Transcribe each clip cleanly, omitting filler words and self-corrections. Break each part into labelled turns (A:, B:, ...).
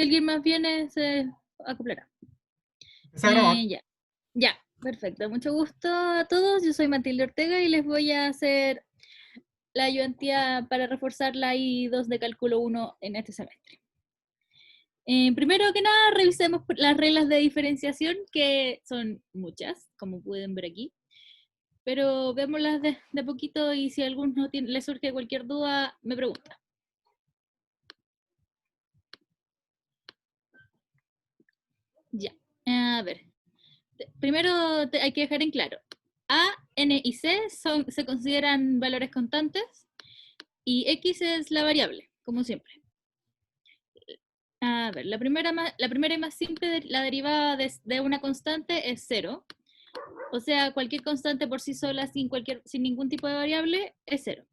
A: Si alguien más viene, se acoplará.
B: Empieza a grabar.
A: Ya, ya, perfecto. Mucho gusto a todos. Yo soy Matilde Ortega y les voy a hacer la ayudantía para reforzar la I2 de cálculo 1 en este semestre. Primero que nada, revisemos las reglas de diferenciación, que son muchas, como pueden ver aquí. Pero veámoslas de poquito y si a alguno le surge cualquier duda, me pregunta. Ya, a ver. Primero hay que dejar en claro. A, N y C se consideran valores constantes y X es la variable, como siempre. A ver, la primera y más simple, la derivada de una constante es 0. O sea, cualquier constante por sí sola, sin ningún tipo de variable, es 0.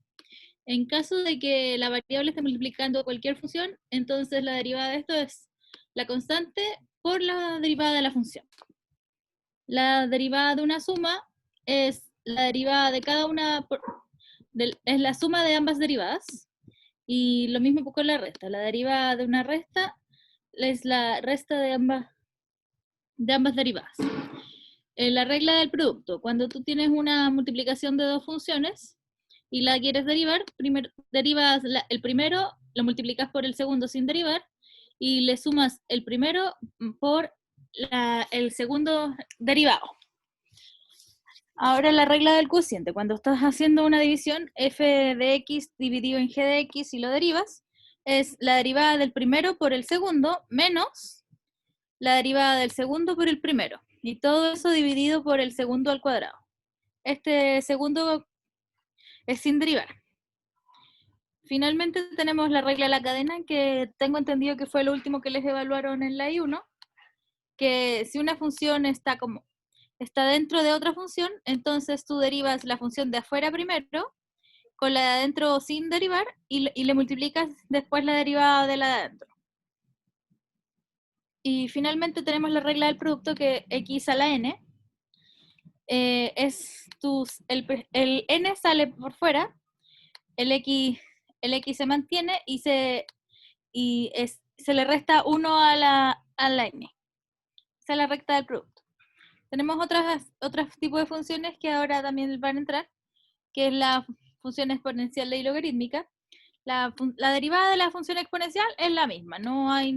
A: En caso de que la variable esté multiplicando cualquier función, entonces la derivada de esto es la constante por la derivada de la función. La derivada de una suma es la derivada de cada una, es la suma de ambas derivadas. Y lo mismo con la resta. La derivada de una resta es la resta de ambas derivadas. La regla del producto. Cuando tú tienes una multiplicación de dos funciones y la quieres derivar, derivas el primero, lo multiplicas por el segundo sin derivar, y le sumas el primero por el segundo derivado. Ahora la regla del cociente. Cuando estás haciendo una división, f de x dividido en g de x y lo derivas, es la derivada del primero por el segundo menos la derivada del segundo por el primero. Y todo eso dividido por el segundo al cuadrado. Este segundo es sin derivar. Finalmente tenemos la regla de la cadena, que tengo entendido que fue lo último que les evaluaron en la I1, que si una función está dentro de otra función, entonces tú derivas la función de afuera primero, con la de adentro sin derivar, y le multiplicas después la derivada de la de adentro. Y finalmente tenemos la regla del producto, que x a la n, el n sale por fuera, el x se mantiene y se le resta 1 a la n. Esa es la recta del producto. Tenemos otros tipos de funciones que ahora también van a entrar, que es la función exponencial y logarítmica. La derivada de la función exponencial es la misma, no hay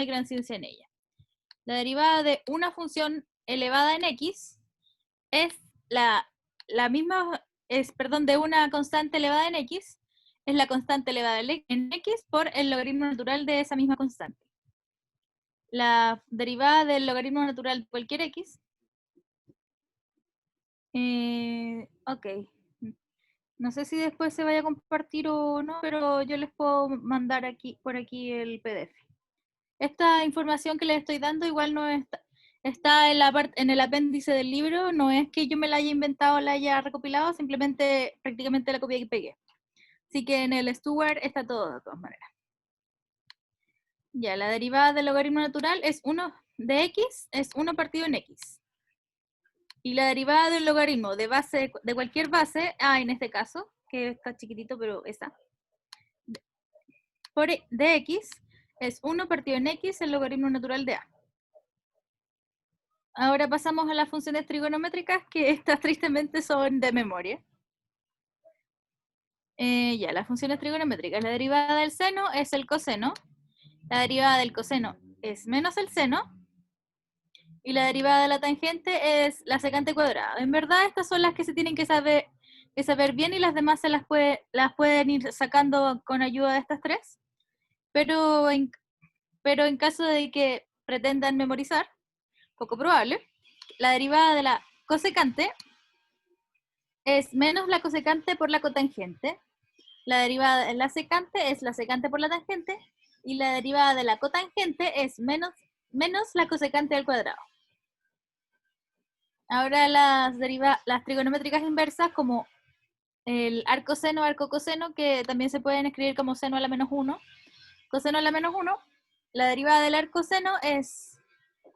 A: gran ciencia en ella. La derivada de una función elevada en x es la misma, de una constante elevada en x, es la constante elevada en x por el logaritmo natural de esa misma constante. La derivada del logaritmo natural de cualquier x, ok, no sé si después se vaya a compartir o no, pero yo les puedo mandar por aquí el PDF. Esta información que les estoy dando igual no está en el apéndice del libro, no es que yo me la haya inventado o la haya recopilado, simplemente prácticamente la copié y pegué. Así que en el Steward está todo de todas maneras. Ya, la derivada del logaritmo natural es 1 de x, es 1 partido en x. Y la derivada del logaritmo de cualquier base, en este caso, que está chiquitito, pero esa, de x, es 1 partido en x, el logaritmo natural de a. Ahora pasamos a las funciones trigonométricas, que estas tristemente son de memoria. Ya, las funciones trigonométricas. La derivada del seno es el coseno. La derivada del coseno es menos el seno. Y la derivada de la tangente es la secante cuadrada. En verdad, estas son las que se tienen que saber bien, y las demás las pueden ir sacando con ayuda de estas tres. Pero en caso de que pretendan memorizar, poco probable, la derivada de la cosecante es menos la cosecante por la cotangente. La derivada de la secante es la secante por la tangente. Y la derivada de la cotangente es menos la cosecante al cuadrado. Ahora las trigonométricas inversas, como el arcoseno, arcocoseno, que también se pueden escribir como seno a la menos 1, coseno a la menos 1, la derivada del arcoseno es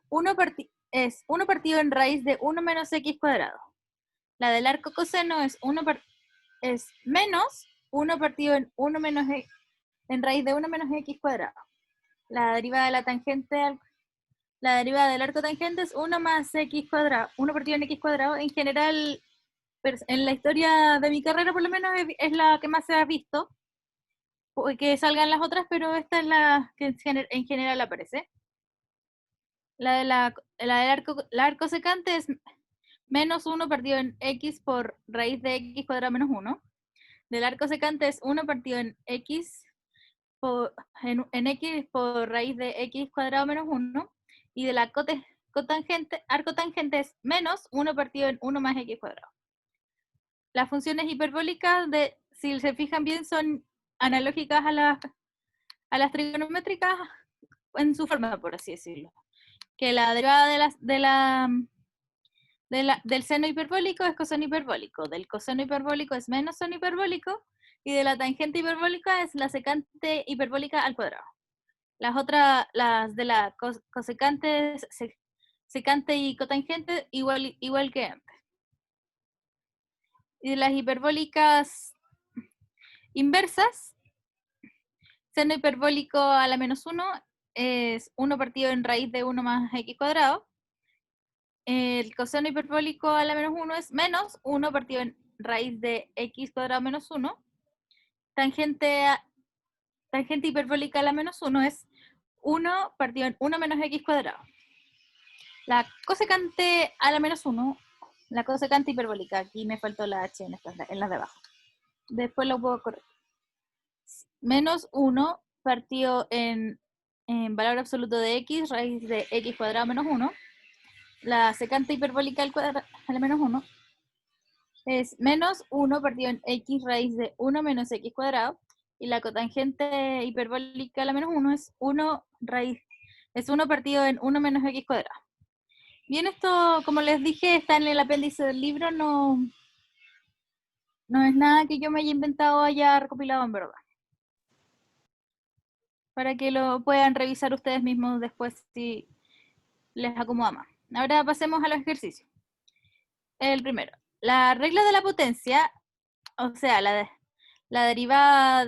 A: 1 partido en raíz de 1 menos x cuadrado. La del arcocoseno es menos 1 partido en 1 menos en raíz de 1 menos x cuadrado. La derivada de la tangente, la derivada del arco tangente es 1 más x cuadrado, 1 partido en x cuadrado. En general, en la historia de mi carrera por lo menos es la que más se ha visto, que salgan las otras, pero esta es la que en general aparece. La del arco secante es menos 1 partido en x por raíz de x cuadrado menos 1. Del arco secante es 1 partido en x en x por raíz de x cuadrado menos 1. Y de la arco tangente es menos 1 partido en 1 más x cuadrado. Las funciones hiperbólicas, si se fijan bien, son analógicas a las trigonométricas en su forma, por así decirlo. Que la derivada del seno hiperbólico es coseno hiperbólico, del coseno hiperbólico es menos seno hiperbólico, y de la tangente hiperbólica es la secante hiperbólica al cuadrado. Las de la cosecante, secante y cotangente igual que antes. Y de las hiperbólicas inversas, seno hiperbólico a la menos 1 es 1 partido en raíz de 1 más x cuadrado. El coseno hiperbólico a la menos 1 es menos 1 partido en raíz de x cuadrado menos 1. Tangente hiperbólica a la menos 1 es 1 partido en 1 menos x cuadrado. La cosecante a la menos 1, la cosecante hiperbólica, aquí me faltó la h en las de abajo. Después lo puedo corregir. Menos 1 partido en valor absoluto de x, raíz de x cuadrado menos 1. La secante hiperbólica a la menos 1 es menos 1 partido en x raíz de 1 menos x cuadrado. Y la cotangente hiperbólica a la menos 1 es 1 partido en 1 menos x cuadrado. Bien, esto, como les dije, está en el apéndice del libro, no es nada que yo me haya inventado o haya recopilado en verdad. Para que lo puedan revisar ustedes mismos después si les acomoda más. Ahora pasemos a los ejercicios. El primero, la regla de la potencia, o sea, la derivada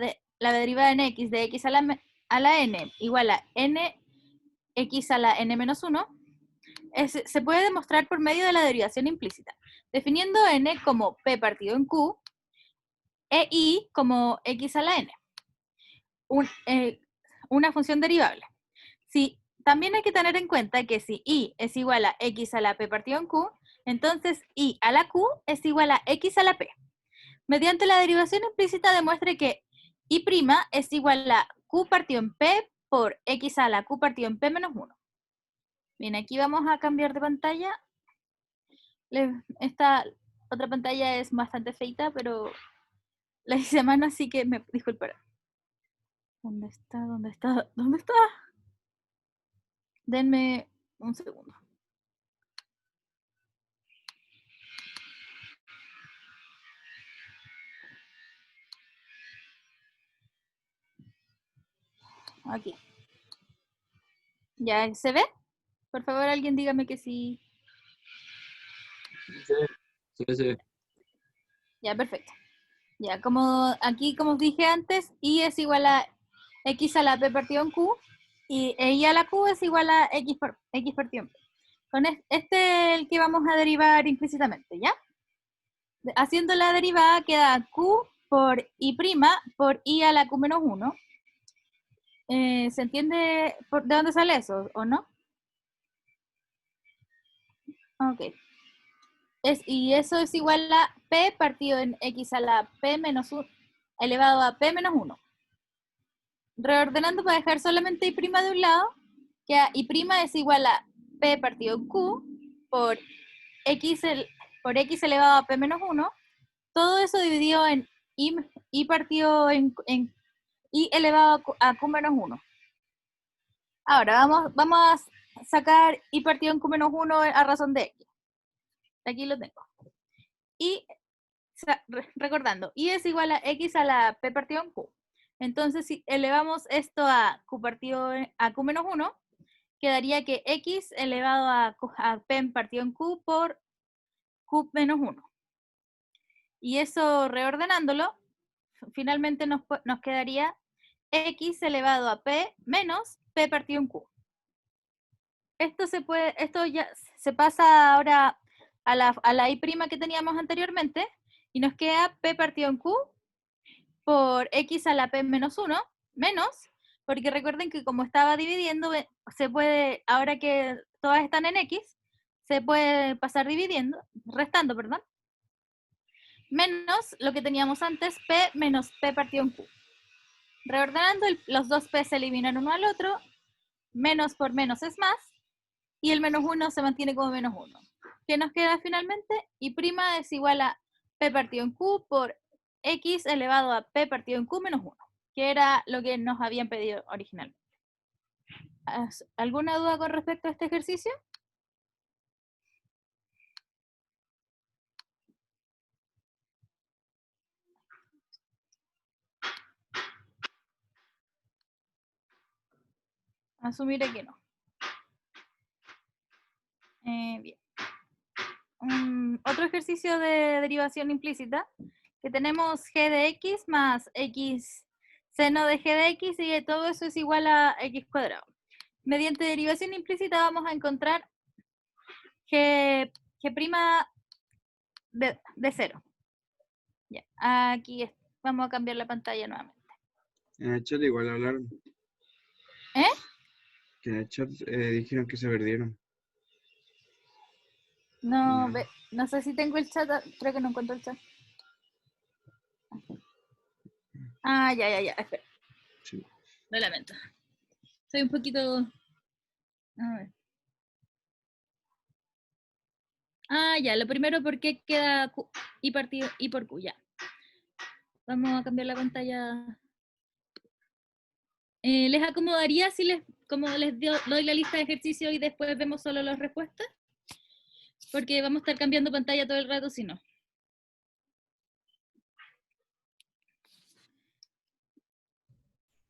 A: en x de x a la n igual a n x a la n menos 1, se puede demostrar por medio de la derivación implícita, definiendo n como p partido en q e i como x a la n, una función derivable. También hay que tener en cuenta que si i es igual a x a la p partido en q, entonces i a la q es igual a x a la p. Mediante la derivación implícita demuestre que i' es igual a q partido en p por x a la q partido en p menos 1. Bien, aquí vamos a cambiar de pantalla. Esta otra pantalla es bastante feita, pero la hice a mano, así que me disculparán. ¿Dónde está? ¿Dónde está? ¿Dónde está? Denme un segundo. Aquí. ¿Ya se ve? Por favor, alguien dígame que sí.
C: Sí.
A: Ya, perfecto. Ya, como os dije antes, i es igual a x a la p partido en q, y i a la q es igual a x partido en p. Con este es el que vamos a derivar implícitamente, ¿ya? Haciendo la derivada queda q por i' por i a la q menos 1. ¿Se entiende de dónde sale eso, o no? Ok. Y eso es igual a p partido en x a la p menos 1 elevado a p menos 1. Reordenando para dejar solamente i' de un lado, queda i' es igual a p partido en q por x elevado a p menos 1. Todo eso dividido en i partido en i elevado a q menos 1. Ahora vamos a sacar i partido en q menos 1 a razón de x. Aquí lo tengo. Y recordando, i es igual a x a la p partido en q. Entonces, si elevamos esto a q menos 1, quedaría que x elevado a p partido en q por q menos 1. Y eso reordenándolo, finalmente nos quedaría x elevado a p menos P partido en Q. Esto ya se pasa ahora a la I' que teníamos anteriormente y nos queda P partido en Q por X a la P menos 1, menos, porque recuerden que como estaba dividiendo, se puede, ahora que todas están en X, se puede pasar restando, perdón, menos lo que teníamos antes, P menos P partido en Q. Reordenando, los dos P se eliminan uno al otro, menos por menos es más, y el menos 1 se mantiene como menos 1. ¿Qué nos queda finalmente? Y' es igual a P partido en Q por X elevado a P partido en Q menos 1, que era lo que nos habían pedido originalmente. ¿Alguna duda con respecto a este ejercicio? Asumiré que no. Bien. Otro ejercicio de derivación implícita, que tenemos g de x más x seno de g de x y todo eso es igual a x cuadrado. Mediante derivación implícita vamos a encontrar g' de 0. Ya, aquí vamos a cambiar la pantalla nuevamente.
B: En el chat igual hablaron.
A: ¿Eh?
B: Que en el chat dijeron que se perdieron.
A: No, no sé si tengo el chat, creo que no encuentro el chat. Ya, espera.
B: Sí.
A: Lo lamento. Soy un poquito... A ver. Ya, lo primero, ¿por qué queda Q, I partido I por Q? Ya. Vamos a cambiar la pantalla. ¿Les acomodaría si como les doy la lista de ejercicios y después vemos solo las respuestas? Porque vamos a estar cambiando pantalla todo el rato, si no.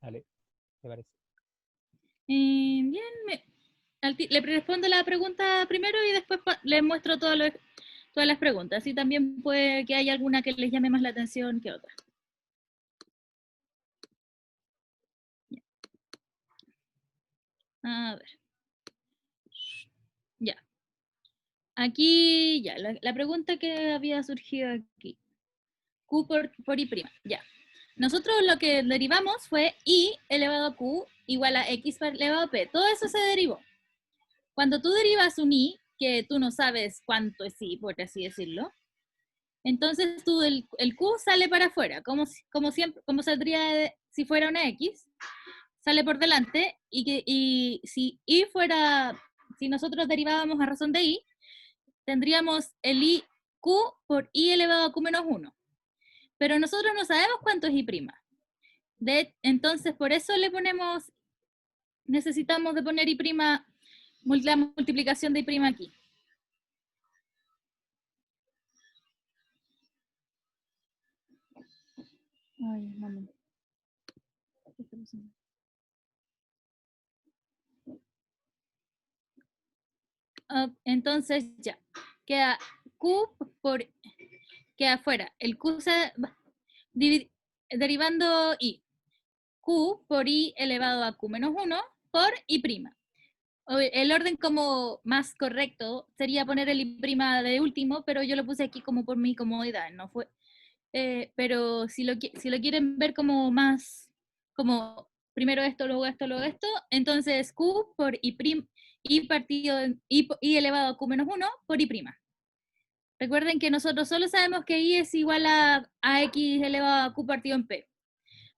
C: Dale, ¿te parece?
A: Bien, le respondo la pregunta primero y después les muestro todas las preguntas. Y también puede que haya alguna que les llame más la atención que otra. A ver. Ya. Aquí, ya, la pregunta que había surgido aquí. Q por I'. Ya. Nosotros lo que derivamos fue I elevado a Q igual a X elevado a P. Todo eso se derivó. Cuando tú derivas un I, que tú no sabes cuánto es I, por así decirlo, entonces tú el Q sale para afuera, como siempre, como saldría si fuera una X, sale por delante, y si I fuera, si nosotros derivábamos a razón de I, tendríamos el I Q por I elevado a Q menos 1. Pero nosotros no sabemos cuánto es I'. Entonces, por eso necesitamos de poner I', la multiplicación de I' aquí. Ay, mami. ¿Qué está pasando? Entonces, ya. Queda Q queda afuera. El Q se derivando I. Q por I elevado a Q menos 1 por I'. El orden como más correcto sería poner el I' de último, pero yo lo puse aquí como por mi comodidad, no fue. Pero si lo quieren ver como más, como primero esto, luego esto, luego esto, entonces Q por I partido I elevado a Q menos 1 por I'. Recuerden que nosotros solo sabemos que I es igual a X elevado a Q partido en P,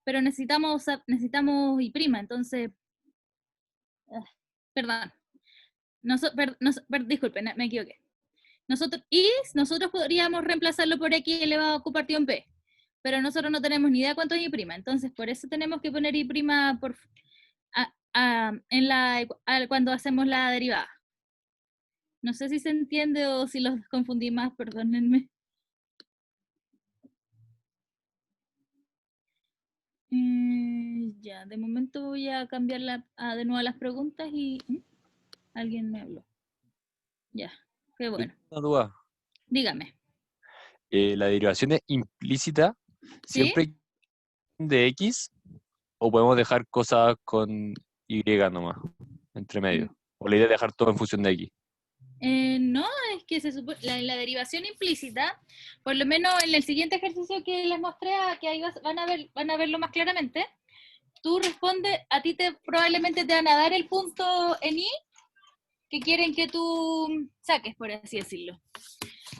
A: pero necesitamos I', entonces, perdón, disculpen, me equivoqué. Nosotros podríamos reemplazarlo por X elevado a Q partido en P, pero nosotros no tenemos ni idea cuánto es I', entonces por eso tenemos que poner I' cuando hacemos la derivada. No sé si se entiende o si los confundí más, perdónenme. Ya, de momento voy a cambiar de nuevo las preguntas y... Alguien me habló. Ya, qué bueno.
C: Una duda.
A: Dígame.
C: ¿La derivación es implícita
A: ¿Sí?
C: siempre de X? ¿O podemos dejar cosas con y nomás, entre medio. O la idea es dejar todo en función de x.
A: No, es que la derivación implícita, por lo menos en el siguiente ejercicio que les mostré, que ahí van a verlo más claramente, tú respondes, a ti probablemente te van a dar el punto en i que quieren que tú saques, por así decirlo.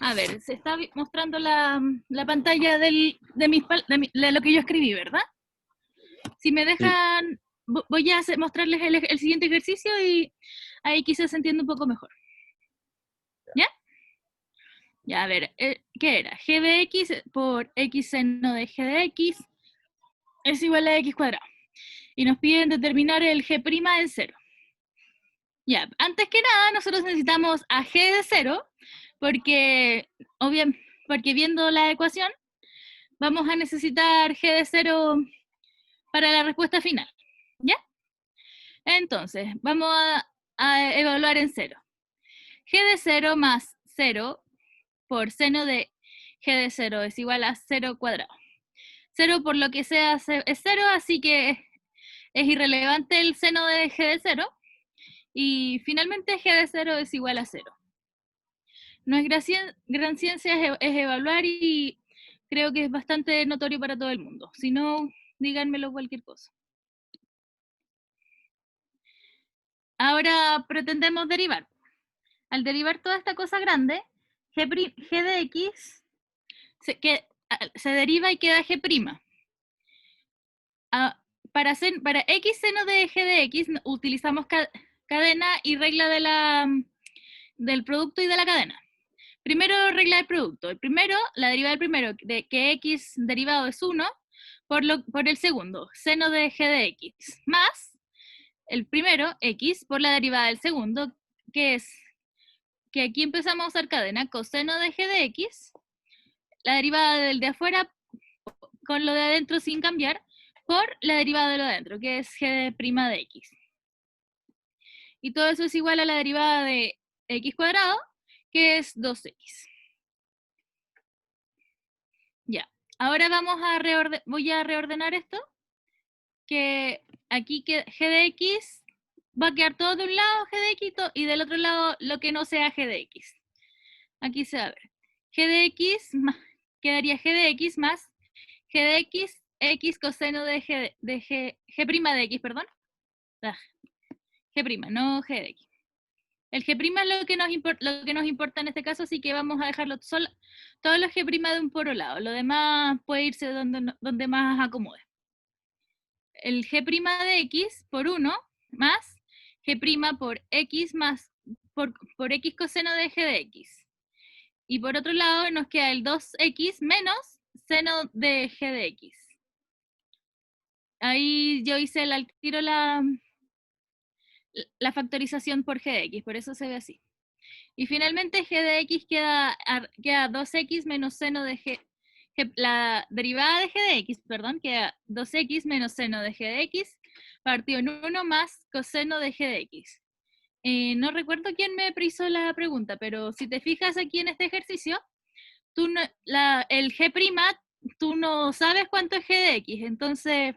A: A ver, se está mostrando la pantalla de lo que yo escribí, ¿verdad? Si me dejan, voy a mostrarles el siguiente ejercicio y ahí quizás se entienda un poco mejor. ¿Ya? Ya, a ver, ¿qué era? G de x por x seno de g de x es igual a x cuadrado. Y nos piden determinar el g' en 0. Ya, antes que nada, nosotros necesitamos a g de 0, porque viendo la ecuación, vamos a necesitar g de 0 para la respuesta final. ¿Ya? Entonces, vamos a evaluar en 0. G de 0 más 0 por seno de g de 0 es igual a 0 cuadrado. 0 por lo que sea es 0, así que es irrelevante el seno de g de 0. Y finalmente g de 0 es igual a 0. No es gran ciencia, es evaluar y creo que es bastante notorio para todo el mundo. Si no, díganmelo cualquier cosa. Ahora pretendemos derivar. Al derivar toda esta cosa grande, g de x se deriva y queda g'. Para x seno de g de x utilizamos cadena y regla del producto y de la cadena. Primero, regla del producto. La derivada del primero, de que x derivado es 1, por el segundo, seno de g de x, más el primero, x, por la derivada del segundo, que es que aquí empezamos a usar cadena, coseno de g de x, la derivada del de afuera con lo de adentro sin cambiar, por la derivada de lo de adentro, que es g' de x. Y todo eso es igual a la derivada de x cuadrado, que es 2x. Ya, ahora voy a reordenar esto, que aquí g de x va a quedar todo de un lado g de x y del otro lado lo que no sea g de x. Aquí se va a ver. G de x quedaría g de x más g de x, x coseno de g de x, perdón. G', no g de x. El g' es lo que nos importa en este caso, así que vamos a dejarlo todos los g' de un puro lado. Lo demás puede irse donde más acomode. El g' de x por 1 más g' por x más por x coseno de g de x. Y por otro lado nos queda el 2x menos seno de g de x. Ahí yo hice al tiro la factorización por g de x, por eso se ve así. Y finalmente g de x queda 2x menos seno de la derivada de g de x, perdón, queda 2x menos seno de g de x partido en 1 más coseno de g de x. No recuerdo quién me hizo la pregunta, pero si te fijas aquí en este ejercicio, el g', tú no sabes cuánto es g de x, entonces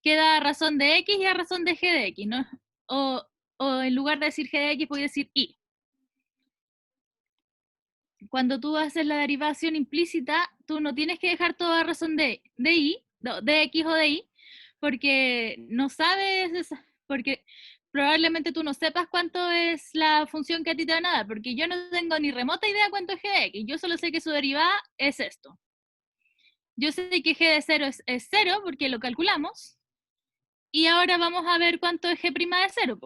A: queda a razón de x y a razón de g de x, ¿no? O en lugar de decir g de x, puedes decir y. Cuando tú haces la derivación implícita, tú no tienes que dejar toda razón de x o de y, porque no sabes, porque probablemente tú no sepas cuánto es la función que a ti te van a dar, porque yo no tengo ni remota idea cuánto es g de x, yo solo sé que su derivada es esto. Yo sé que g de 0 es 0, porque lo calculamos, y ahora vamos a ver cuánto es g' de 0.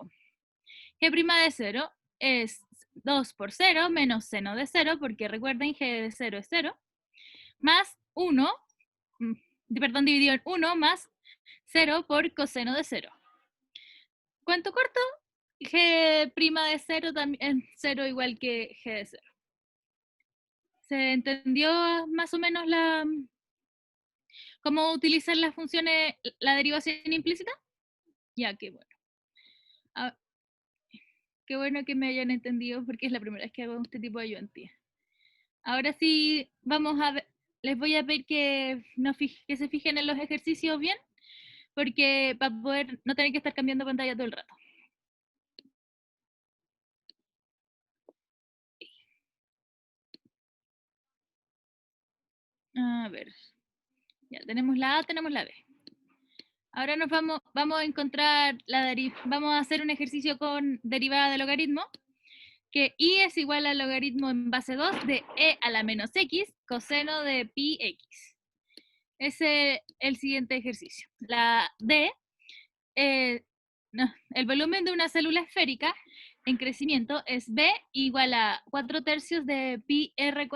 A: G' de 0 es 2 por 0 menos seno de 0, porque recuerden g de 0 es 0, más 1, perdón, dividido en 1 más 0 por coseno de 0. ¿Cuánto corto? G' de 0 también 0 igual que g de 0. ¿Se entendió más o menos cómo utilizar las funciones, la derivación implícita? Ya, qué bueno. Qué bueno que me hayan entendido porque es la primera vez que hago este tipo de ayudantía. Ahora sí, vamos a ver, les voy a pedir que se fijen en los ejercicios bien, porque para poder no tener que estar cambiando pantalla todo el rato. A ver, ya tenemos la A, tenemos la B. Ahora vamos a encontrar vamos a hacer un ejercicio con derivada de logaritmo, que y es igual al logaritmo en base 2 de e a la menos x coseno de pi x. Ese es el siguiente ejercicio. La D, el volumen de una célula esférica en crecimiento es B igual a 4/3 de pi r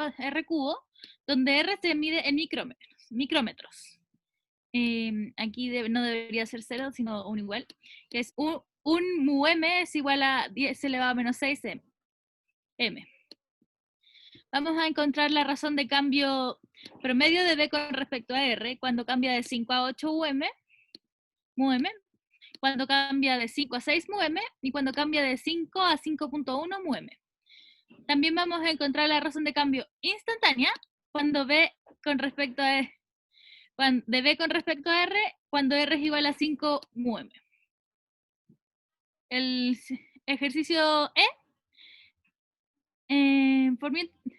A: cubo, donde r se mide en micrómetros. Aquí no debería ser 0, sino 1 igual. Es un mu m es igual a 10 elevado a menos 6 m. Vamos a encontrar la razón de cambio promedio de B con respecto a R cuando cambia de 5 a 8 mu m, cuando cambia de 5 a 6 mu m y cuando cambia de 5 a 5.1 mu m. También vamos a encontrar la razón de cambio instantánea cuando B con respecto a de B con respecto a R cuando R es igual a 5 mu m. El ejercicio E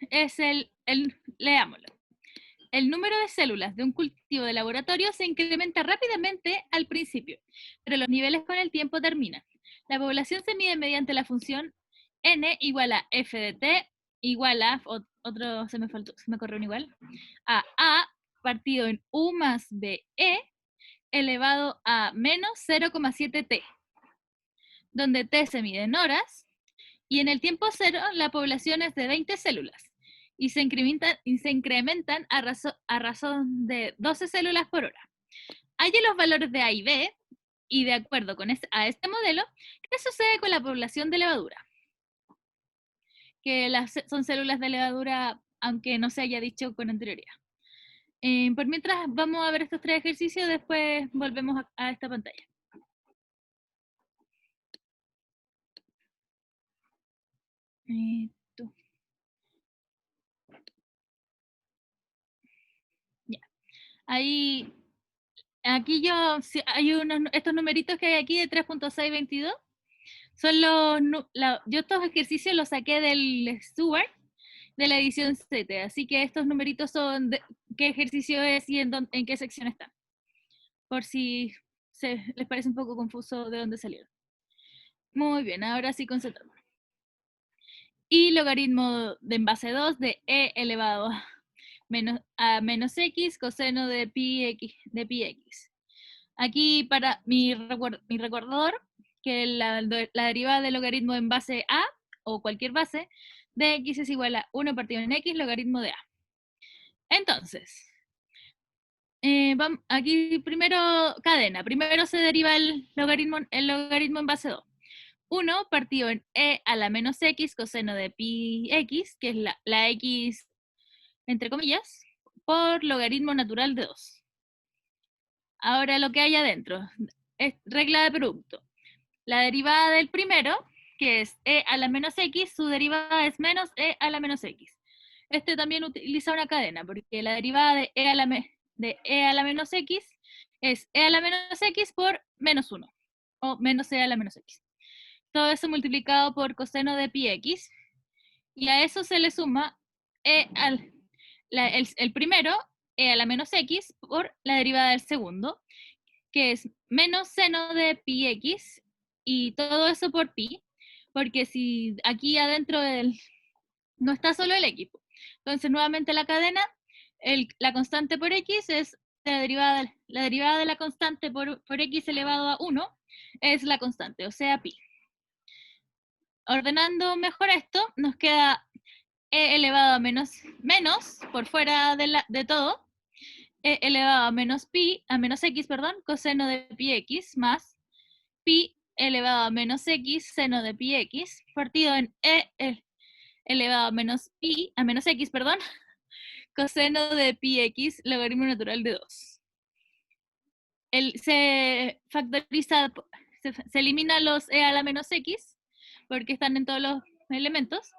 A: es leámoslo. El número de células de un cultivo de laboratorio se incrementa rápidamente al principio, pero los niveles con el tiempo terminan. La población se mide mediante la función n igual a f de t igual a, otro se me corrió un igual, a partido en u más b e elevado a menos 0,7 t, donde t se mide en horas, y en el tiempo cero la población es de 20 células, y se incrementan a razón de 12 células por hora. Hallen los valores de A y B, y de acuerdo con a este modelo, ¿qué sucede con la población de levadura? Que son células de levadura, aunque no se haya dicho con anterioridad. Por mientras vamos a ver estos 3 ejercicios, después volvemos a esta pantalla. Ya. Ahí, aquí hay estos numeritos que hay aquí de 3.622. Son yo estos ejercicios los saqué del Stewart de la edición 7, así que estos numeritos son qué ejercicio es y en qué sección están, por si les parece un poco confuso de dónde salieron. Muy bien, ahora sí concentramos. Y logaritmo de en base 2 de e elevado a menos x coseno de pi x. Aquí para mi recordador, que la derivada del logaritmo en base a, o cualquier base, de x es igual a 1 partido en x logaritmo de a. Entonces, aquí primero cadena. Primero se deriva el logaritmo en base 2. 1 partido en e a la menos x coseno de pi x, que es la x entre comillas, por logaritmo natural de 2. Ahora lo que hay adentro es regla de producto. La derivada del primero, que es e a la menos x, su derivada es menos e a la menos x. Este también utiliza una cadena, porque la derivada de e a la menos x es e a la menos x por menos 1, o menos e a la menos x. Todo eso multiplicado por coseno de pi x, y a eso se le suma el primero, e a la menos x, por la derivada del segundo, que es menos seno de pi x, y todo eso por pi, porque si aquí adentro no está solo el x. Entonces nuevamente la cadena, la constante por x es la derivada de la constante por x elevado a 1, es la constante, o sea pi. Ordenando mejor esto, nos queda e elevado a menos por fuera de todo, e elevado a menos x, coseno de pi x, más pi elevado a menos x, seno de pi x, partido en elevado a menos x, coseno de pi x, logaritmo natural de 2. Se factoriza, se elimina los e a la menos x, porque están en todos los elementos,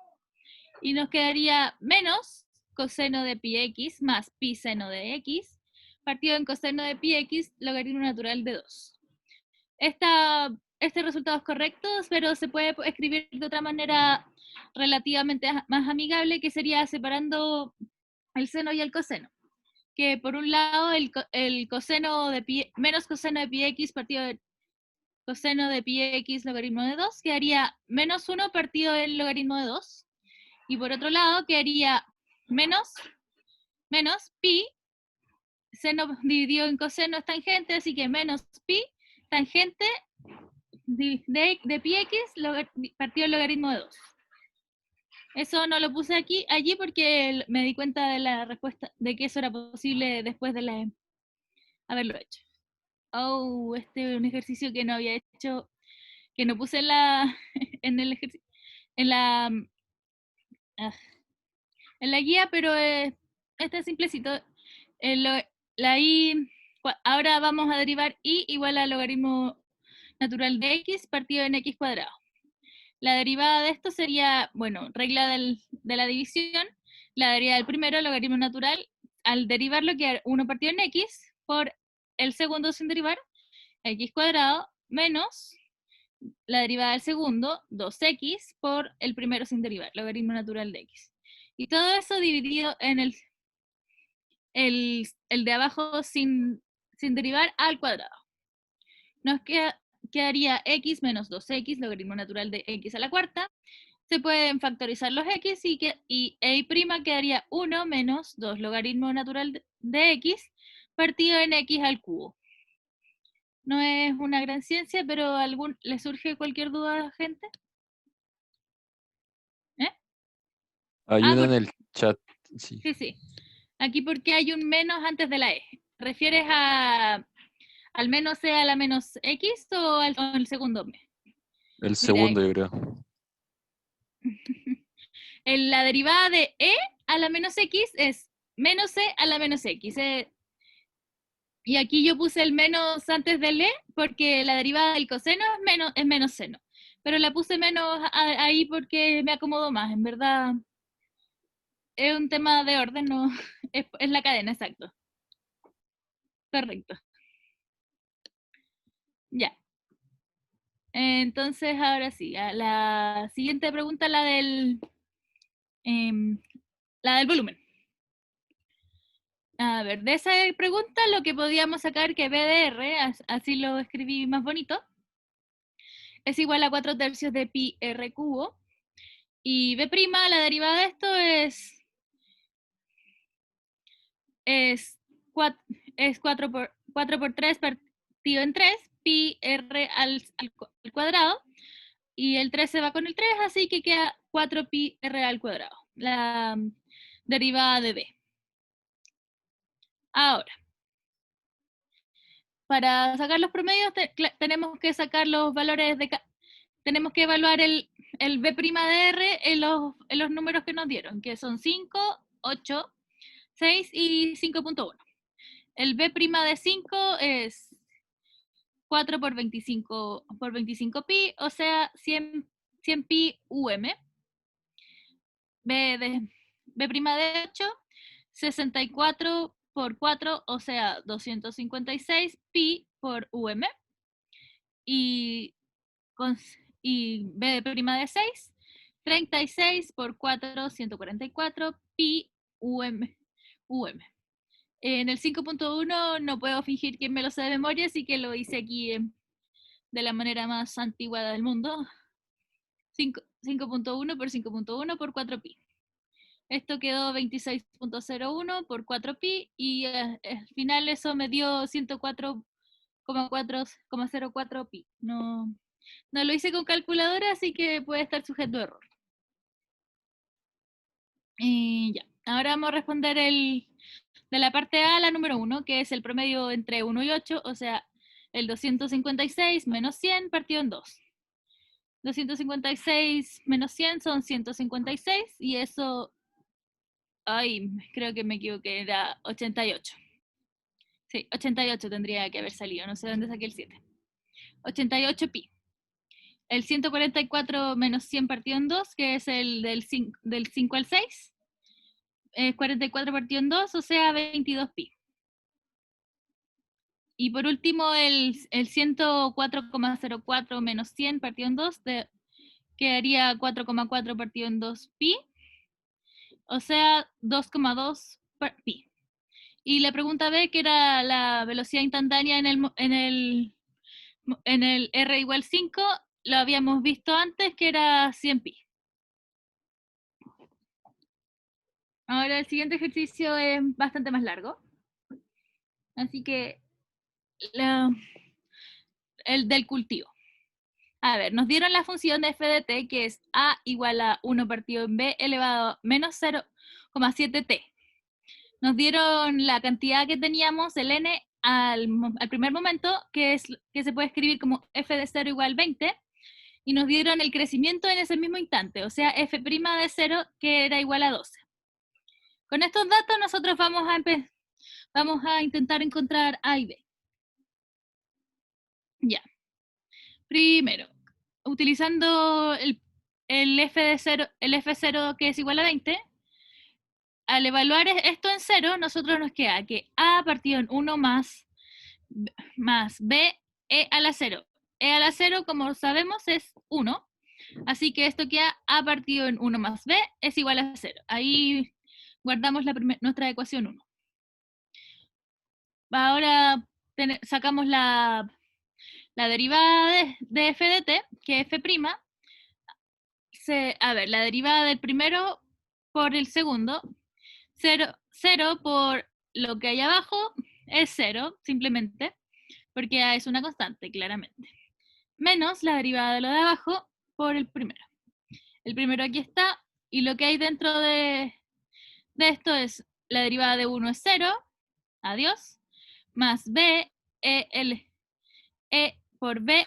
A: y nos quedaría menos coseno de pi x más pi seno de x, partido en coseno de pi x logaritmo natural de 2. Este resultado es correcto, pero se puede escribir de otra manera relativamente más amigable, que sería separando el seno y el coseno. Que por un lado el coseno de pi, menos coseno de pi x partido de coseno de pi x logaritmo de 2 quedaría menos 1 partido del logaritmo de 2. Y por otro lado quedaría menos pi, seno dividido en coseno es tangente, así que menos pi tangente de pi x partido del logaritmo de 2. Eso no lo puse allí porque me di cuenta de la respuesta, de que eso era posible después de haberlo hecho. Oh, este es un ejercicio que no había hecho, que no puse en el ejercicio, en la, en la guía, pero este es simplecito. Ahora vamos a derivar y igual al logaritmo natural de x partido en x cuadrado. La derivada de esto sería, bueno, regla de la división, la derivada del primero, logaritmo natural, al derivarlo queda 1 partido en x por el segundo sin derivar, x cuadrado, menos la derivada del segundo, 2x, por el primero sin derivar, logaritmo natural de x. Y todo eso dividido en el de abajo sin derivar al cuadrado. Nos quedaría x menos 2x, logaritmo natural de x a la cuarta. Se pueden factorizar los x y e' quedaría 1 menos 2 logaritmo natural de x partido en x al cubo. No es una gran ciencia, pero ¿le surge cualquier duda, gente?
C: Hay uno en el chat. Sí.
A: Sí. Aquí porque hay un menos antes de la e. ¿Refieres al menos e a la menos x o al segundo me?
C: El segundo, yo creo.
A: La derivada de e a la menos x es menos e a la menos x. Y aquí yo puse el menos antes del e porque la derivada del coseno es menos seno. Pero la puse menos ahí porque me acomodó más. En verdad es un tema de orden, no es la cadena, exacto. Correcto. Ya. Entonces, ahora sí, la siguiente pregunta, la del volumen. A ver, de esa pregunta lo que podíamos sacar que B de R, así lo escribí más bonito, es igual a 4/3 de pi R cubo. Y B', la derivada de esto es 4 por 3 partido en 3, pi R al cuadrado. Y el 3 se va con el 3, así que queda 4 pi R al cuadrado. La derivada de B. Ahora, para sacar los promedios tenemos que sacar los valores tenemos que evaluar el B' de R en los números que nos dieron, que son 5, 8, 6 y 5.1. El B' de 5 es 4 por 25 pi, o sea, 100 pi UM. B' de 8, 64 por 4, o sea, 256 pi por UM. Y B' de 6, 36 por 4, 144 pi UM. En el 5.1 no puedo fingir que me lo sé de memoria, así que lo hice aquí de la manera más antigua del mundo. 5.1 por 5.1 por 4 pi. Esto quedó 26.01 por 4 pi y al final eso me dio 104,04 pi. No lo hice con calculadora, así que puede estar sujeto a error. Ya, ahora vamos a responder de la parte A, la número 1, que es el promedio entre 1 y 8, o sea, el 256 menos 100 partido en 2. 256 menos 100 son 156 y eso, ay, creo que me equivoqué, era 88. Sí, 88 tendría que haber salido, no sé dónde saqué el 7. 88 pi. El 144 menos 100 partido en 2, que es el del 5 al 6, es 44 partido en 2, o sea, 22 pi. Y por último, el 104,04 menos 100 partido en 2 quedaría 4,4 partido en 2 pi, o sea, 2,2 pi. Y la pregunta B, que era la velocidad instantánea en el R igual 5, lo habíamos visto antes, que era 100 pi. Ahora el siguiente ejercicio es bastante más largo. Así que el del cultivo. A ver, nos dieron la función de f de t, que es a igual a 1 partido en b elevado a menos 0,7t. Nos dieron la cantidad que teníamos, el n, al primer momento, que se puede escribir como f de 0 igual 20, y nos dieron el crecimiento en ese mismo instante, o sea, f' de 0, que era igual a 12. Con estos datos nosotros vamos a intentar encontrar a y b. Ya. Primero, utilizando el f0 que es igual a 20, al evaluar esto en 0, nosotros nos queda que a partido en 1 más b e a la 0. E a la 0, como sabemos, es 1. Así que esto queda a partido en 1 más b es igual a 0. Ahí guardamos nuestra ecuación 1. Ahora sacamos la derivada de f de t, que es f'. A ver, la derivada del primero por el segundo, 0 por lo que hay abajo es 0, simplemente, porque A es una constante, claramente. Menos la derivada de lo de abajo por el primero. El primero aquí está, y lo que hay dentro de esto es la derivada de 1 es 0, adiós, más b por b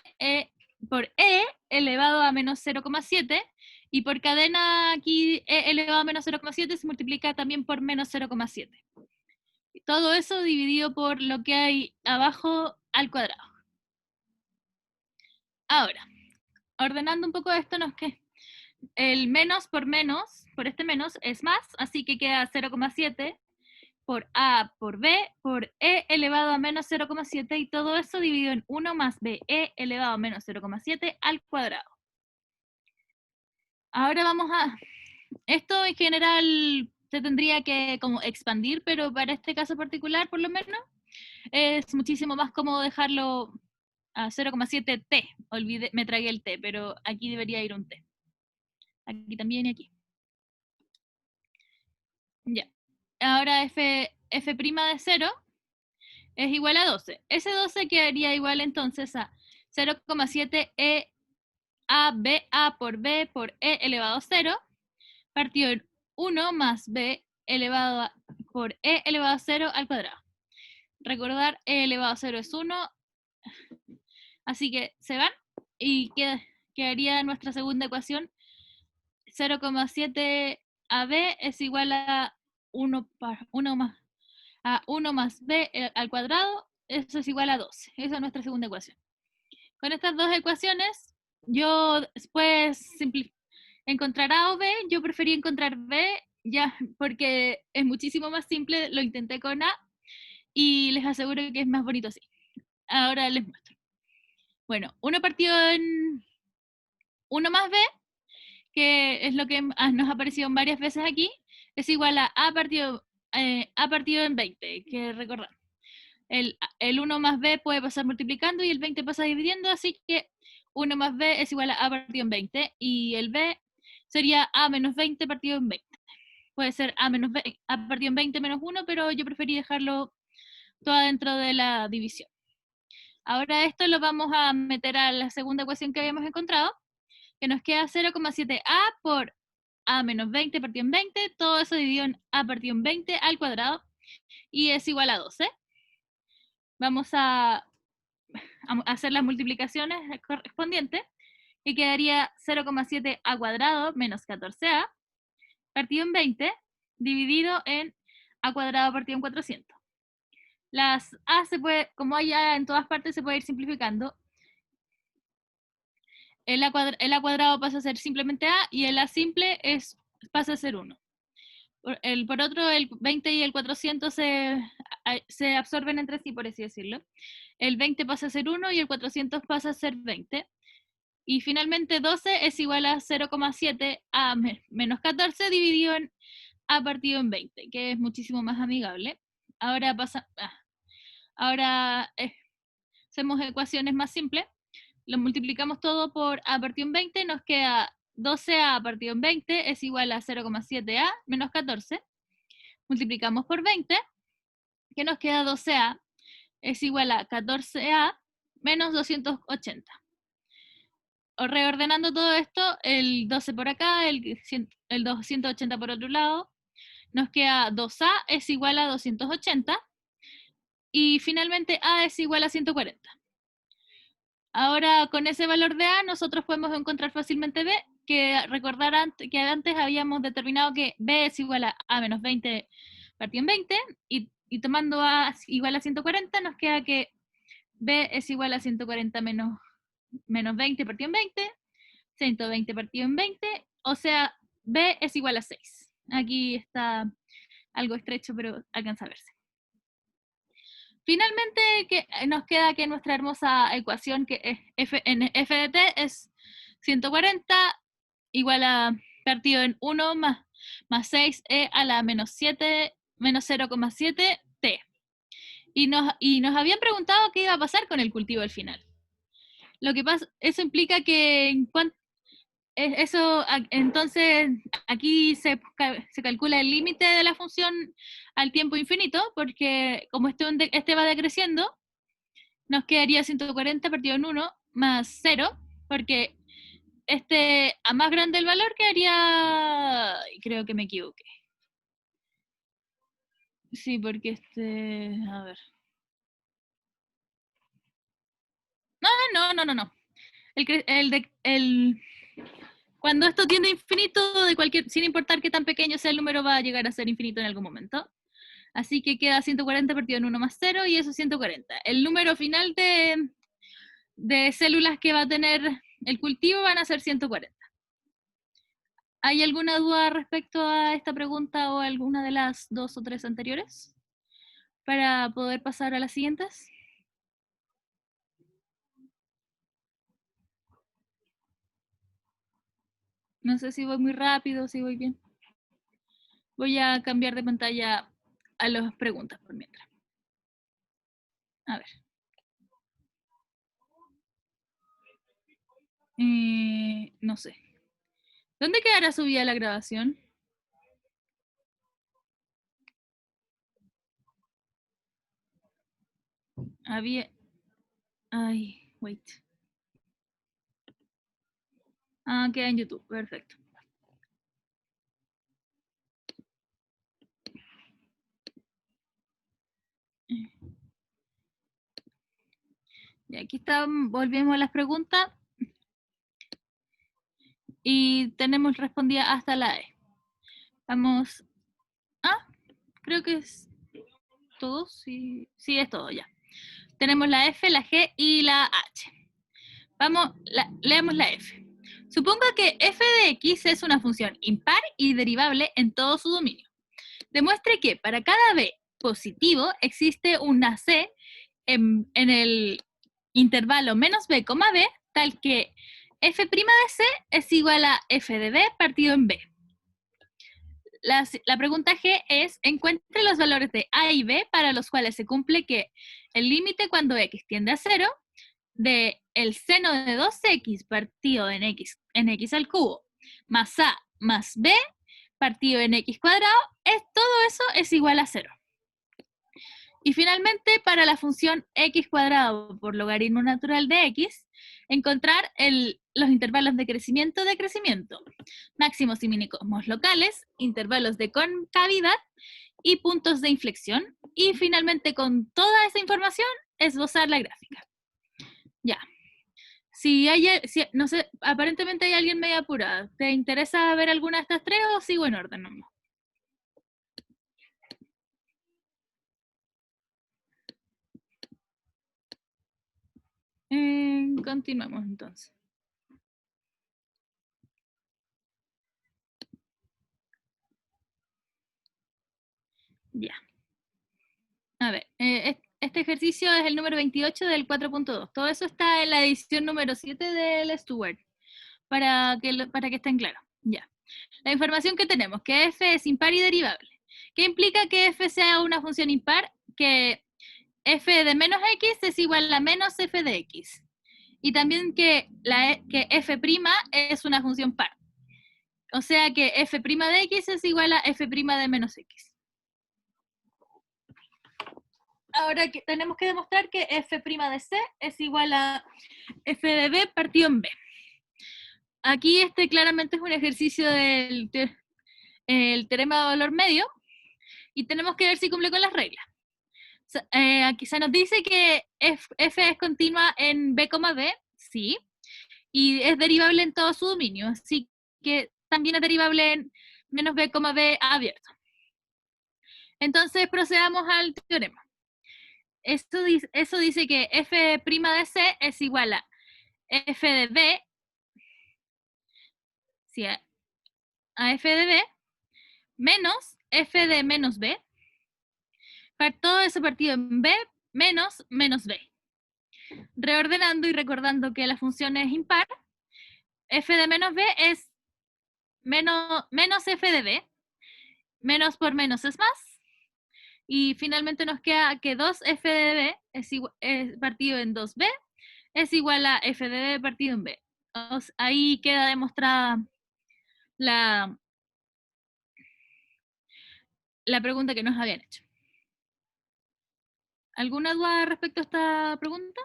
A: por e elevado a menos 0,7, y por cadena aquí e elevado a menos 0,7 se multiplica también por menos 0,7. Todo eso dividido por lo que hay abajo al cuadrado. Ahora, ordenando un poco esto, nos queda el menos, por este menos es más, así que queda 0,7 por a por b por e elevado a menos 0,7, y todo eso dividido en 1 más b e elevado a menos 0,7 al cuadrado. Ahora vamos a... Esto en general se tendría que como expandir, pero para este caso particular, por lo menos, es muchísimo más cómodo dejarlo a 0,7t. Me tragué el t, pero aquí debería ir un t. Aquí también y aquí. Ya. Ahora f' de 0 es igual a 12. Ese 12 quedaría igual entonces a 0,7 e a b a por b por e elevado a 0 partido en 1 más b elevado por e elevado a 0 al cuadrado. Recordar, e elevado a 0 es 1, así que se van, y quedaría nuestra segunda ecuación, 0,7 ab es igual a 1 más b al cuadrado, eso es igual a 12. Esa es nuestra segunda ecuación. Con estas dos ecuaciones, yo después encontrar a o b, yo preferí encontrar b, ya, porque es muchísimo más simple, lo intenté con a, y les aseguro que es más bonito así. Ahora les muestro. Bueno, 1 partido en 1 más b, que es lo que nos ha aparecido varias veces aquí, es igual a partido en 20, que recordar. El 1 más b puede pasar multiplicando y el 20 pasa dividiendo, así que 1 más b es igual a partido en 20, y el b sería a menos 20 partido en 20. Puede ser a partido en 20 menos 1, pero yo preferí dejarlo todo dentro de la división. Ahora esto lo vamos a meter a la segunda ecuación que habíamos encontrado, que nos queda 0,7a por a menos 20 partido en 20, todo eso dividido en a partido en 20 al cuadrado, y es igual a 12. Vamos a hacer las multiplicaciones correspondientes, y quedaría 0,7 a cuadrado menos 14a partido en 20 dividido en a cuadrado partido en 400. Las a como hay a en todas partes, se puede ir simplificando. El a cuadrado pasa a ser simplemente a, y el a simple pasa a ser 1. Por otro, el 20 y el 400 se absorben entre sí, por así decirlo. El 20 pasa a ser 1 y el 400 pasa a ser 20. Y finalmente 12 es igual a 0,7 a menos 14 dividido en a partido en 20, que es muchísimo más amigable. Ahora hacemos ecuaciones más simples. Lo multiplicamos todo por a partido en 20, nos queda 12a partido en 20 es igual a 0,7a menos 14. Multiplicamos por 20, que nos queda 12a es igual a 14a menos 280. O reordenando todo esto, el 12 por acá, el 280 por otro lado, nos queda 2a es igual a 280 y finalmente a es igual a 140. Ahora con ese valor de a nosotros podemos encontrar fácilmente b, que recordar que antes habíamos determinado que b es igual a menos 20 partido en 20 y tomando a igual a 140 nos queda que b es igual a 140 menos 20 partido en 20, 120 partido en 20, o sea, b es igual a 6. Aquí está algo estrecho, pero alcanza a verse. Finalmente nos queda que nuestra hermosa ecuación que es f de t es 140 igual a partido en 1 más 6e a la menos 0,7 t. Y nos habían preguntado qué iba a pasar con el cultivo al final. Lo que pasa, eso implica que entonces aquí se calcula el límite de la función al tiempo infinito, porque como este va decreciendo, nos quedaría 140 partido en 1 más 0, porque a más grande el valor quedaría, creo que me equivoqué. Sí, porque a ver. No. Cuando esto tiende a infinito, sin importar qué tan pequeño sea el número, va a llegar a ser infinito en algún momento. Así que queda 140 partido en 1 más 0 y eso es 140. El número final de células que va a tener el cultivo van a ser 140. ¿Hay alguna duda respecto a esta pregunta o alguna de las 2 o 3 anteriores? Para poder pasar a las siguientes. No sé si voy muy rápido, si voy bien. Voy a cambiar de pantalla a las preguntas por mientras. A ver. No sé. ¿Dónde quedará subida la grabación? Había... Ay, wait. Ah, queda en YouTube. Perfecto. Y aquí están, volvemos a las preguntas. Y tenemos respondida hasta la E. Vamos. Ah, creo que es todo. Sí, es todo ya. Tenemos la F, la G y la H. Leamos la F. Suponga que f de x es una función impar y derivable en todo su dominio. Demuestre que para cada b positivo existe una c en el intervalo menos b, b, tal que f' de c es igual a f de b partido en b. La pregunta G es, encuentre los valores de a y b para los cuales se cumple que el límite cuando x tiende a 0 de el seno de 2x partido en x al cubo más a más b partido en x cuadrado, todo eso es igual a 0. Y finalmente, para la función x cuadrado por logaritmo natural de x, encontrar los intervalos de crecimiento, máximos y mínimos locales, intervalos de concavidad y puntos de inflexión. Y finalmente, con toda esa información, esbozar la gráfica. Ya. No sé, aparentemente hay alguien medio apurado. ¿Te interesa ver alguna de estas tres o sigo en orden nomás? Continuamos entonces. Ya. A ver, este ejercicio es el número 28 del 4.2. Todo eso está en la edición número 7 del Stewart, para que estén claros. Ya. La información que tenemos, que f es impar y derivable. ¿Qué implica que f sea una función impar? Que f de menos x es igual a menos f de x. Y también que f' es una función par. O sea que f' de x es igual a f' de menos x. Ahora que tenemos que demostrar que f' de c es igual a f de b partido en b. Aquí claramente es un ejercicio del teorema de valor medio y tenemos que ver si cumple con las reglas. Aquí se nos dice que f es continua en b, b, sí, y es derivable en todo su dominio, así que también es derivable en menos b, b abierto. Entonces procedamos al teorema. Eso dice que f' de c es igual a f de b, sí, a f de b, menos f de menos b, todo eso partido en b, menos b. Reordenando y recordando que la función es impar, f de menos b es menos f de b, menos por menos es más, y finalmente nos queda que 2f de b es partido en 2b es igual a f de b partido en b. Ahí queda demostrada la pregunta que nos habían hecho. ¿Alguna duda respecto a esta pregunta?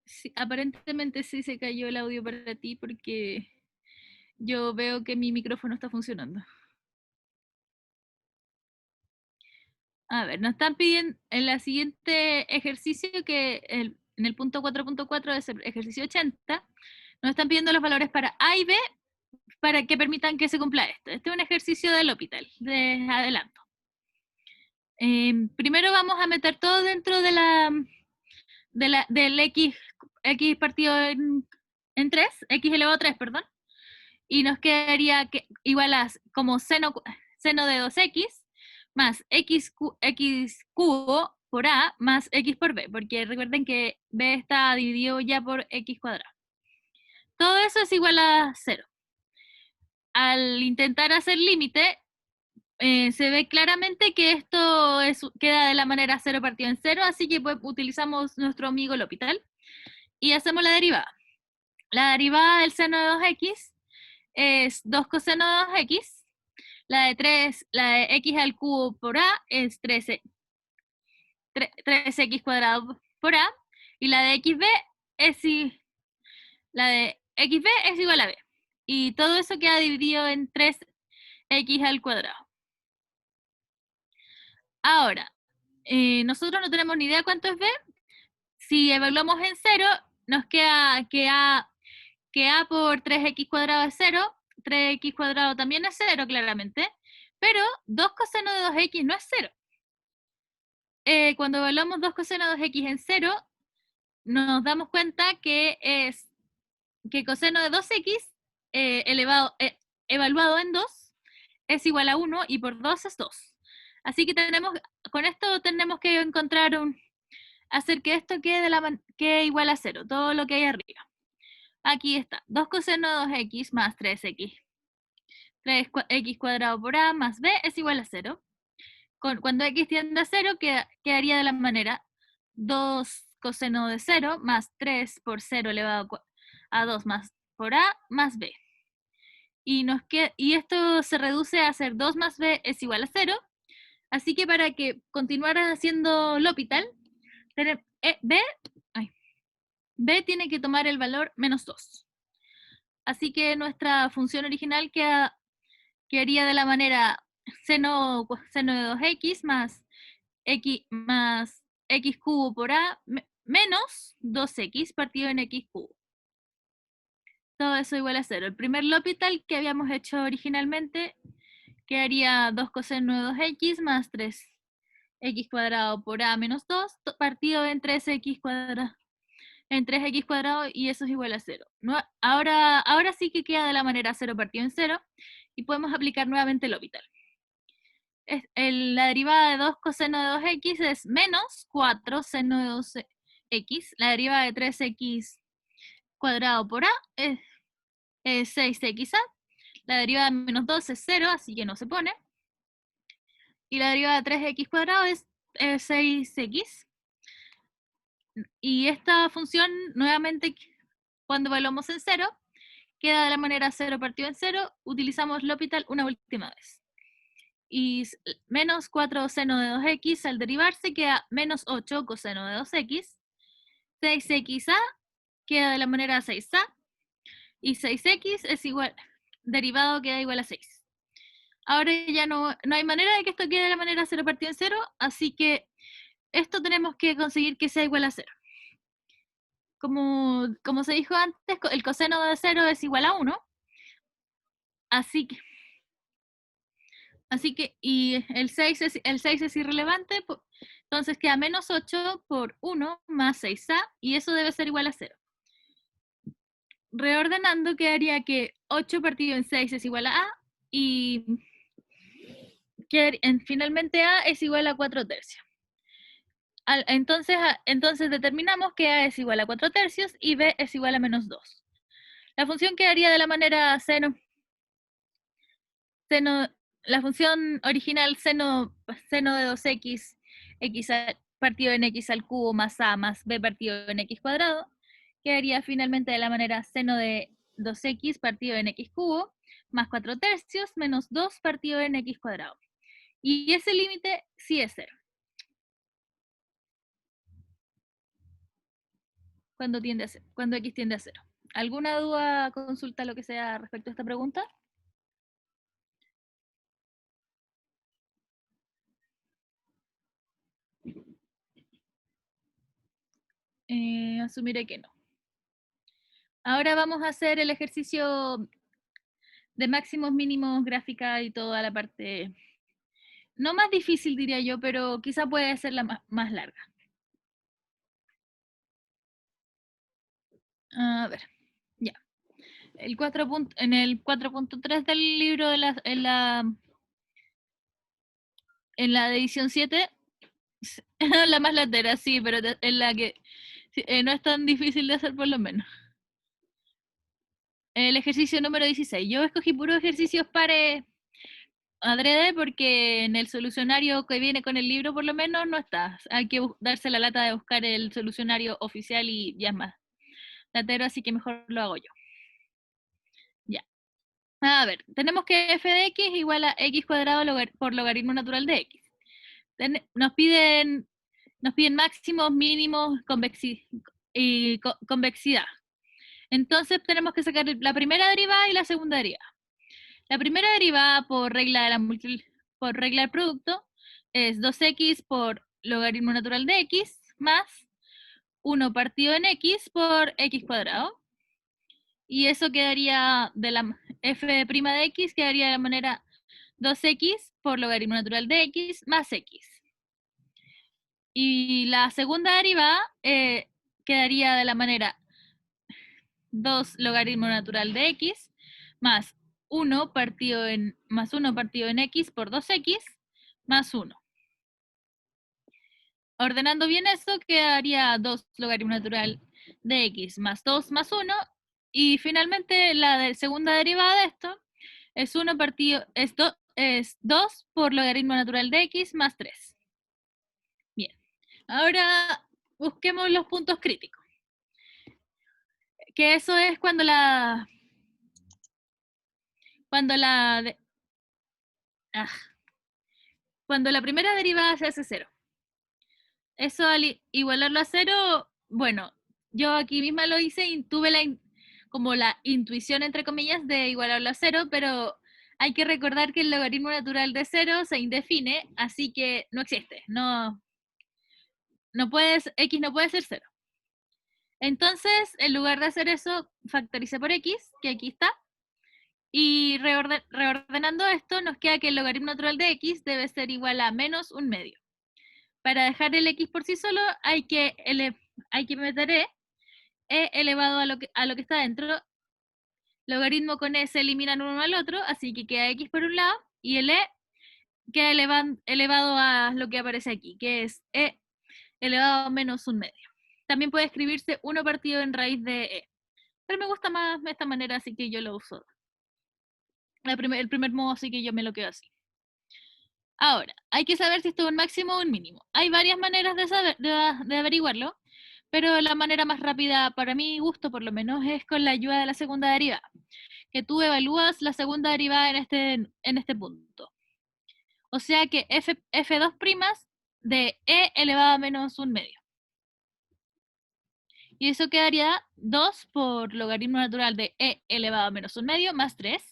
A: Sí, aparentemente sí se cayó el audio para ti porque yo veo que mi micrófono está funcionando. A ver, nos están pidiendo en la siguiente ejercicio, que en el punto 4.4 es el ejercicio 80, nos están pidiendo los valores para A y B para que permitan que se cumpla esto. Este es un ejercicio del L'Hopital, de adelanto. Primero vamos a meter todo dentro de del x partido en 3, x elevado a 3, perdón, y nos quedaría igual a como seno de 2x más x cubo por a más x por b, porque recuerden que b está dividido ya por x cuadrado. Todo eso es igual a 0. Al intentar hacer límite, se ve claramente que esto queda de la manera 0 partido en 0, así que utilizamos nuestro amigo L'Hopital y hacemos la derivada. La derivada del seno de 2x es 2 coseno de 2x. La de x al cubo por a es 3x cuadrado por a. Y la de xb es igual a b. Y todo eso queda dividido en 3x al cuadrado. Ahora, nosotros no tenemos ni idea cuánto es b. Si evaluamos en 0, nos queda que a por 3x cuadrado es 0, 3x cuadrado también es 0, claramente, pero 2 coseno de 2x no es 0. Cuando evaluamos 2 coseno de 2x en 0, nos damos cuenta que coseno de 2x evaluado en 2 es igual a 1 y por 2 es 2. Así que con esto tenemos que encontrar hacer que esto quede igual a 0, todo lo que hay arriba. Aquí está, 2 coseno de 2x más 3x. 3x cuadrado por a más b es igual a 0. Cuando x tiende a 0, quedaría de la manera 2 coseno de 0 más 3 por 0 elevado a 2 más por a más b. Y esto se reduce a ser 2 más b es igual a 0. Así que para que continuara haciendo L'Hopital, b tiene que tomar el valor menos 2. Así que nuestra función original quedaría de la manera seno de 2x más x cubo por a menos 2x partido en x cubo. Todo eso igual a 0. El primer L'Hopital que habíamos hecho originalmente quedaría 2 coseno de 2x más 3x cuadrado por a menos 2 partido en 3x cuadrado en 3x cuadrado y eso es igual a 0. Ahora sí que queda de la manera 0 partido en 0 y podemos aplicar nuevamente el L'Hopital. La derivada de 2 coseno de 2x es menos 4 seno de 2x. La derivada de 3x cuadrado por a es 6xa. La derivada de menos 2 es 0, así que no se pone. Y la derivada de 3x cuadrado es 6x. Y esta función, nuevamente, cuando evaluamos en 0, queda de la manera 0 partido en 0. Utilizamos L'Hopital una última vez. Y menos 4 seno de 2x al derivarse queda menos 8 coseno de 2x. 6xa queda de la manera 6a. Y 6x es igual, derivado queda igual a 6. Ahora ya no hay manera de que esto quede de la manera 0 partido en 0, así que esto tenemos que conseguir que sea igual a 0. Como se dijo antes, el coseno de 0 es igual a 1. Así que y el 6 es irrelevante, entonces queda menos 8 por 1 más 6a, y eso debe ser igual a 0. Reordenando quedaría que 8 partido en 6 es igual a a, y finalmente a es igual a 4/3. Entonces determinamos que a es igual a 4/3 y b es igual a menos 2. La función quedaría de la manera la función original seno de 2x, x partido en x al cubo más a más b partido en x cuadrado, quedaría finalmente de la manera seno de 2x partido en x cubo más 4/3 menos 2 partido en x cuadrado. Y ese límite sí es 0. Cuando x tiende a 0. ¿Alguna duda, consulta, lo que sea respecto a esta pregunta? Asumiré que no. Ahora vamos a hacer el ejercicio de máximos, mínimos, gráfica y toda la parte, no más difícil diría yo, pero quizá puede ser la más larga. A ver, ya. En el 4.3 del libro en la edición 7, la más latera, sí, pero en la que no es tan difícil de hacer por lo menos. El ejercicio número 16. Yo escogí puros ejercicios pares adrede porque en el solucionario que viene con el libro por lo menos no está. Hay que darse la lata de buscar el solucionario oficial y ya es más latero, así que mejor lo hago yo. Ya. A ver, tenemos que f de x igual a x cuadrado por logaritmo natural de x. Nos piden máximos, mínimos, convexidad. Entonces tenemos que sacar la primera derivada y la segunda derivada. La primera derivada por regla del producto es 2x por logaritmo natural de x más 1 partido en x por x cuadrado. Y eso quedaría de la f' de x, quedaría de la manera 2x por logaritmo natural de x más x. Y la segunda derivada quedaría de la manera 2 logaritmo natural de x más 1 partido en x por 2x más 1. Ordenando bien esto, quedaría 2 logaritmo natural de x más 2 más 1. Y finalmente la segunda derivada de esto es 2 por logaritmo natural de x más 3. Bien. Ahora busquemos los puntos críticos. Que eso es cuando la primera derivada se hace 0. Eso al igualarlo a 0, bueno, yo aquí misma lo hice y tuve como la intuición, entre comillas, de igualarlo a 0, pero hay que recordar que el logaritmo natural de 0 se indefine, así que no existe. X no puede ser 0. Entonces, en lugar de hacer eso, factoricé por x, que aquí está. Y reordenando esto, nos queda que el logaritmo natural de x debe ser igual a menos 1/2. Para dejar el x por sí solo, hay que meter e, e elevado a lo que está dentro. Logaritmo con e se eliminan uno al otro, así que queda x por un lado, y el e queda elevado a lo que aparece aquí, que es e elevado a menos un medio. También puede escribirse 1 partido en raíz de e. Pero me gusta más de esta manera, así que yo lo uso. El primer modo, así que yo me lo quedo así. Ahora, hay que saber si esto es un máximo o un mínimo. Hay varias maneras de averiguarlo, pero la manera más rápida, para mi gusto por lo menos, es con la ayuda de la segunda derivada. Que tú evalúas la segunda derivada en este punto. O sea que f2' de e elevado a menos un medio. Y eso quedaría 2 por logaritmo natural de e elevado a menos un medio más 3.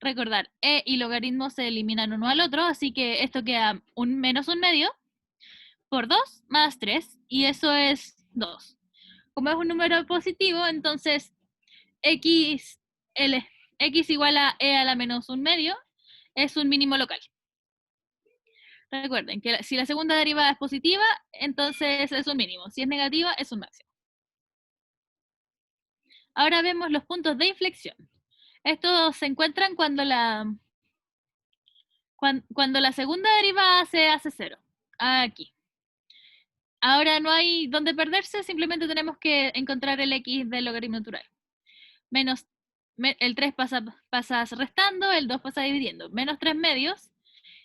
A: Recordar, e y logaritmo se eliminan uno al otro, así que esto queda un menos un medio por 2 más 3, y eso es 2. Como es un número positivo, entonces x igual a e a la menos un medio es un mínimo local. Recuerden que si la segunda derivada es positiva, entonces es un mínimo. Si es negativa, es un máximo. Ahora vemos los puntos de inflexión. Estos se encuentran cuando la segunda derivada se hace 0. Aquí. Ahora no hay donde perderse, simplemente tenemos que encontrar el x del logaritmo natural. Menos, el 3 pasa restando, el 2 pasa dividiendo. Menos 3 medios.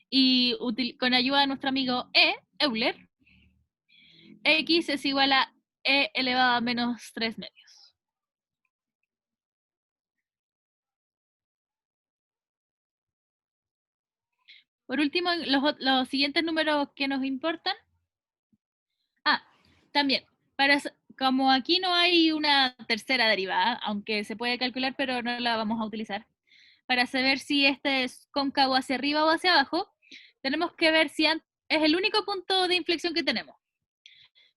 A: Y con ayuda de nuestro amigo Euler, x es igual a e elevado a menos 3 medios. Por último, los siguientes números que nos importan. También, como aquí no hay una tercera derivada, aunque se puede calcular, pero no la vamos a utilizar, para saber si este es cóncavo hacia arriba o hacia abajo, tenemos que ver si es el único punto de inflexión que tenemos.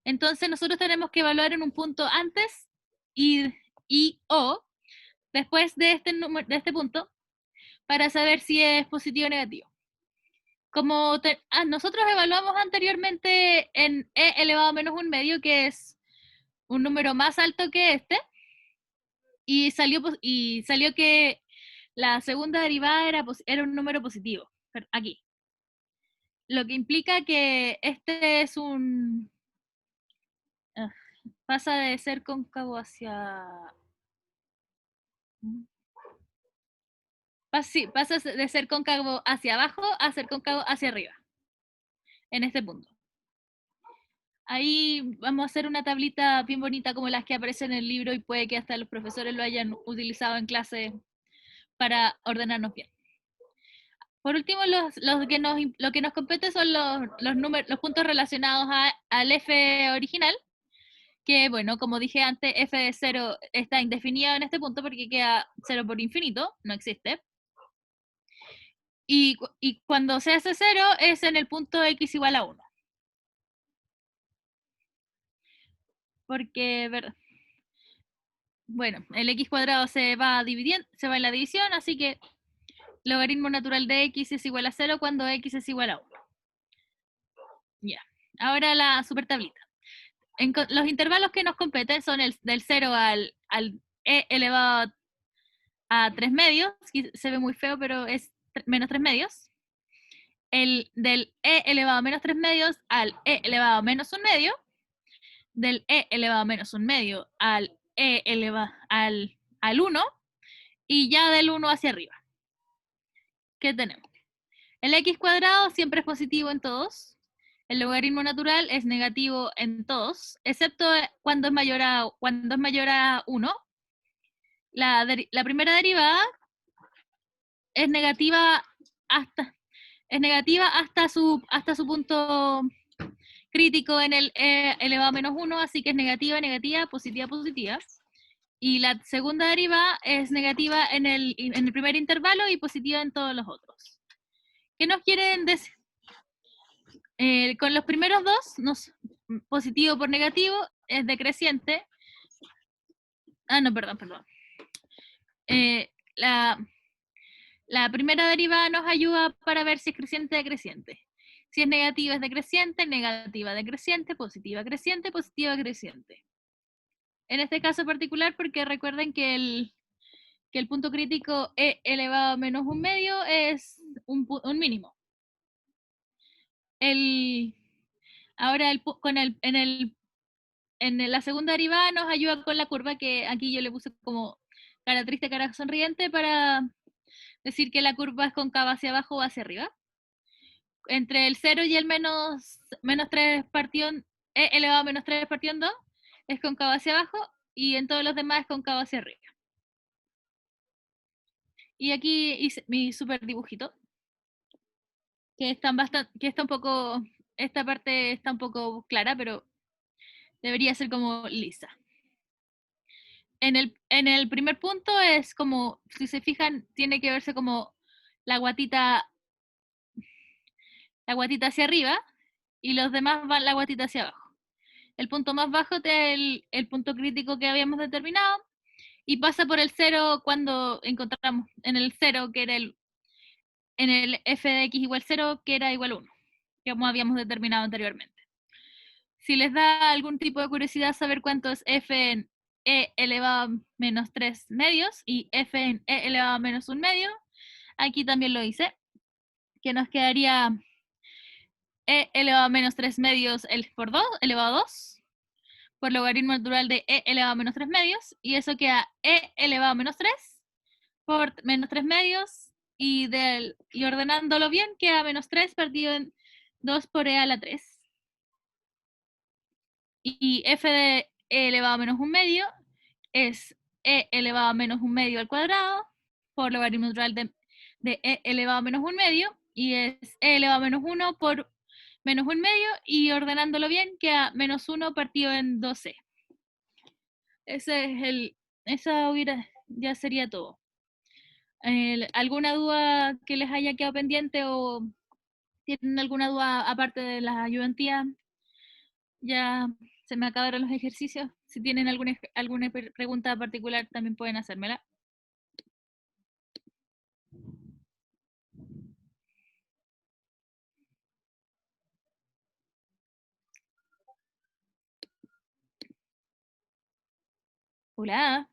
A: Entonces nosotros tenemos que evaluar en un punto antes o después de este punto para saber si es positivo o negativo. Como nosotros evaluamos anteriormente en e elevado a menos un medio, que es un número más alto que este, y salió que la segunda derivada era un número positivo, aquí. Lo que implica que este es pasa de ser cóncavo hacia... Pasa de ser cóncavo hacia abajo a ser cóncavo hacia arriba, en este punto. Ahí vamos a hacer una tablita bien bonita como las que aparecen en el libro, y puede que hasta los profesores lo hayan utilizado en clase para ordenarnos bien. Por último, lo que nos compete son los puntos relacionados al f original, que bueno, como dije antes, f de 0 está indefinido en este punto porque queda 0 por infinito, no existe. Y cuando se hace 0 es en el punto x igual a 1. Porque, bueno, el x cuadrado se va en la división, así que logaritmo natural de x es igual a 0 cuando x es igual a 1. Ya, ahora la super tablita. Los intervalos que nos competen son del 0 al e elevado a 3 medios, que se ve muy feo, pero es menos 3 medios. Del e elevado a menos 3 medios al e elevado a menos 1 medio. Del e elevado a menos 1 medio al e elevado al 1, y ya del 1 hacia arriba. ¿Qué tenemos? El x cuadrado siempre es positivo en todos. El logaritmo natural es negativo en todos, excepto cuando es mayor a 1. La primera derivada es negativa hasta su punto crítico en el e elevado a menos 1, así que es negativa, negativa, positiva, positiva. Y la segunda derivada es negativa en el primer intervalo y positiva en todos los otros. ¿Qué nos quieren decir? Con los primeros dos, positivo por negativo es decreciente. No, perdón. La primera derivada nos ayuda para ver si es creciente o decreciente. Si es negativa es decreciente, negativa decreciente, positiva creciente, positiva creciente. en este caso particular, porque recuerden que el punto crítico e elevado a menos un medio es un mínimo. Ahora en la segunda derivada nos ayuda con la curva, que aquí yo le puse como cara triste, cara sonriente, para decir que la curva es cóncava hacia abajo o hacia arriba. Entre el 0 y el menos 3 partido e elevado a menos 3 partido en 2 es cóncava hacia abajo, y en todos los demás es cóncava hacia arriba. Y aquí hice mi super dibujito, que está un poco, esta parte está un poco clara, pero debería ser como lisa. En el primer punto es como, si se fijan, tiene que verse como la guatita hacia arriba, y los demás van la guatita hacia abajo. El punto más bajo es el punto crítico que habíamos determinado, y pasa por el 0 cuando encontramos en el 0, que era en el f de x igual 0, que era igual a 1, como habíamos determinado anteriormente. Si les da algún tipo de curiosidad saber cuánto es f en e elevado a menos 3 medios y f en e elevado a menos 1 medio, aquí también lo hice, que nos quedaría e elevado a menos 3 medios por 2 elevado a 2 por logaritmo natural de e elevado a menos 3 medios, y eso queda e elevado a menos 3 por menos 3 medios, y ordenándolo bien queda menos 3 partido en 2 por e a la 3. Y f de e elevado a menos 1 medio es e elevado a menos 1 medio al cuadrado por logaritmo natural de e elevado a menos 1 medio, y es e elevado a menos 1 por menos 1 medio, y ordenándolo bien queda menos 1 partido en 2c. Esa ya sería todo. ¿Alguna duda que les haya quedado pendiente, o tienen alguna duda aparte de la ayudantía? Ya se me acabaron los ejercicios. Si tienen alguna pregunta particular, también pueden hacérmela. Hola.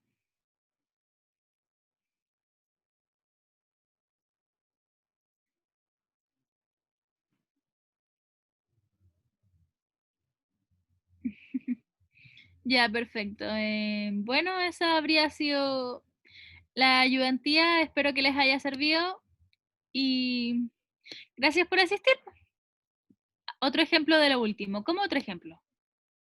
A: Ya, perfecto. Bueno, esa habría sido la ayudantía. Espero que les haya servido y gracias por asistir. Otro ejemplo de lo último. ¿Cómo otro ejemplo?